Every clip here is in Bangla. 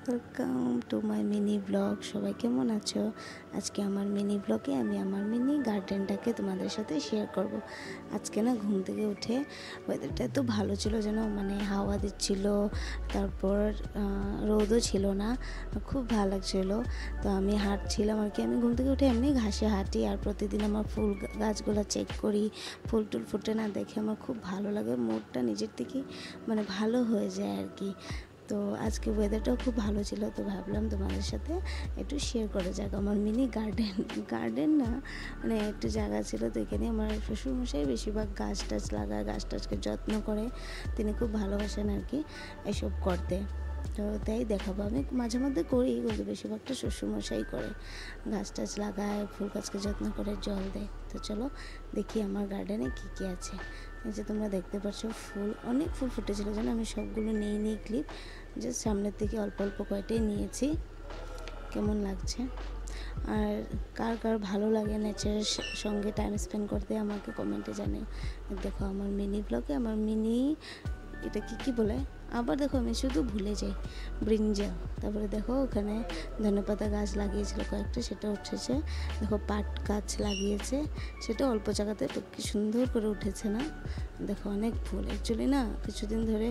Welcome to my mini blog. সবাই কেমন আছো? আজকে আমার মিনি ব্লগে আমি আমার মিনি গার্ডেনটাকে তোমাদের সাথে শেয়ার করব। আজকে না ঘুম থেকে উঠে ওয়েদারটা এত ভালো ছিল, যেন মানে হাওয়া দিচ্ছিল, তারপর রোদও ছিল না, খুব ভালো লাগছিলো। তো আমি হাঁটছিলাম আর কি। আমি ঘুম থেকে উঠে এমনি ঘাসে হাঁটি, আর প্রতিদিন আমার ফুল গাছগুলো চেক করি। ফুল টুল ফুটে না দেখে আমার খুব ভালো লাগে, মুডটা নিজের থেকেই মানে ভালো হয়ে যায় আর কি। তো আজকে ওয়েদারটাও খুব ভালো ছিল, তো ভাবলাম তোমাদের সাথে একটু শেয়ার করা যাক আমার মিনি গার্ডেন না, মানে একটু জায়গা ছিল। তো এখানে আমার শ্বশুরমশাই বেশিরভাগ গাছ টাছ লাগায়, গাছ টাছকে যত্ন করে, তিনি খুব ভালোবাসেন আর কি এসব করতে। তো তাই দেখাবো, আমি মাঝে মধ্যে করি, কিন্তু বেশিরভাগটা শ্বশুরমশাই করে, গাছ টাছ লাগায়, ফুল গাছকে যত্ন করে, জল দেয়। তো চলো দেখি আমার গার্ডেনে কী কী আছে। এই যে তোমরা দেখতে পাচ্ছ ফুল, অনেক ফুল ফুটেছিল, যেন আমি সবগুলো নিই ক্লিপ, জাস্ট সামনের থেকে অল্প অল্প কয়টাই নিয়েছি। কেমন লাগছে, আর কার কার ভালো লাগে নেচারের সঙ্গে টাইম স্পেন্ড করতে, আমাকে কমেন্টে জানিও। দেখো আমার মিনি ব্লগে আমার মিনি, এটা কি বলে আবার দেখো, আমি শুধু ভুলে যাই, ব্রিঞ্জাল। তারপরে দেখো ওখানে ধনেপাতা গাছ লাগিয়েছিল কয়েকটা, সেটা উঠেছে। দেখো পাট গাছ লাগিয়েছে, সেটা অল্প জায়গাতে কি সুন্দর করে উঠেছে না। দেখো অনেক ফুল, অ্যাকচুয়ালি না কিছুদিন ধরে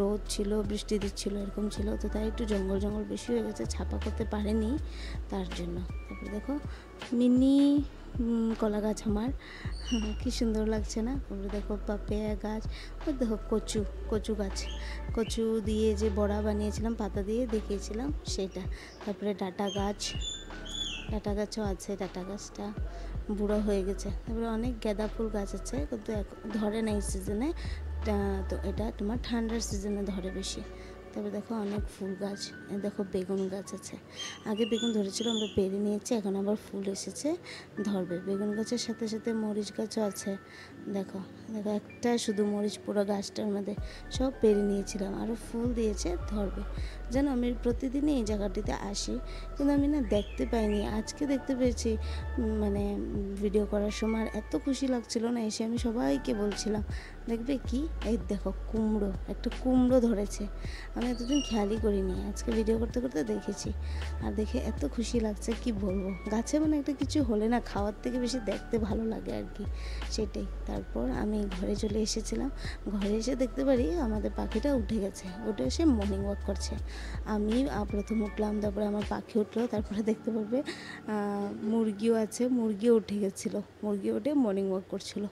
রোদ ছিল, বৃষ্টি দিচ্ছিল, এরকম ছিল, তো তাই একটু জঙ্গল বেশি হয়ে গেছে, ছাপা করতে পারেনি তার জন্য। তারপরে দেখো মিনি কলা গাছ আমার, কি সুন্দর লাগছে না। তারপরে দেখো পাপেয়া গাছ, আর দেখো কচু গাছ, কচু দিয়ে যে বড়া বানিয়েছিলাম, পাতা দিয়ে দেখিয়েছিলাম সেটা। তারপরে ডাঁটা গাছও আছে, ডাঁটা গাছটা বুড়ো হয়ে গেছে। তারপরে অনেক গাঁদা ফুল গাছ আছে, কিন্তু ধরে না এই সিজনে, তো এটা তোমার ঠান্ডার সিজনে ধরে বেশি। তারপরে দেখো অনেক ফুল গাছ, দেখো বেগুন গাছ আছে, আগে বেগুন ধরেছিল, আমরা পেরে নিয়েছি, এখন আবার ফুল এসেছে, ধরবে। বেগুন গাছের সাথে সাথে মরিচ গাছও আছে। দেখো একটা শুধু মরিচ পুরো গাছটার মধ্যে, সব পেরে নিয়েছিলাম, আরও ফুল দিয়েছে, ধরবে। যেন আমি প্রতিদিনই এই জায়গাটিতে আসি, কিন্তু আমি না দেখতে পাইনি, আজকে দেখতে পেয়েছি। মানে ভিডিও করার সময় এত খুশি লাগছিল না, এসে আমি সবাইকে বলছিলাম দেখবে কি, এই দেখো একটা কুমড়ো ধরেছে, আমি এতদিন খেয়ালই করিনি, আজকে ভিডিও করতে করতে দেখেছি, আর দেখে এত খুশি লাগছে কি বলবো। গাছে মানে একটা কিছু হলে না, খাওয়ার থেকে বেশি দেখতে ভালো লাগে আর কি, সেটাই। তারপর আমি ঘরে চলে এসেছিলাম, ঘরে এসে দেখতে পারি আমাদের পাখিটা উঠে গেছে, উঠে এসে মর্নিং ওয়াক করছে। আমি প্রথম উঠলাম, তারপরে আমার পাখি উঠলো, তারপরে দেখতে পারবে মুরগিও আছে, মুরগিও উঠে গেছিলো, মুরগি উঠে মর্নিং ওয়াক করছিল।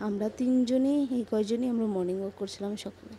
আমরা তিনজনই, এই কয়জনই আমরা মর্নিং ওয়াক করছিলাম সকালে।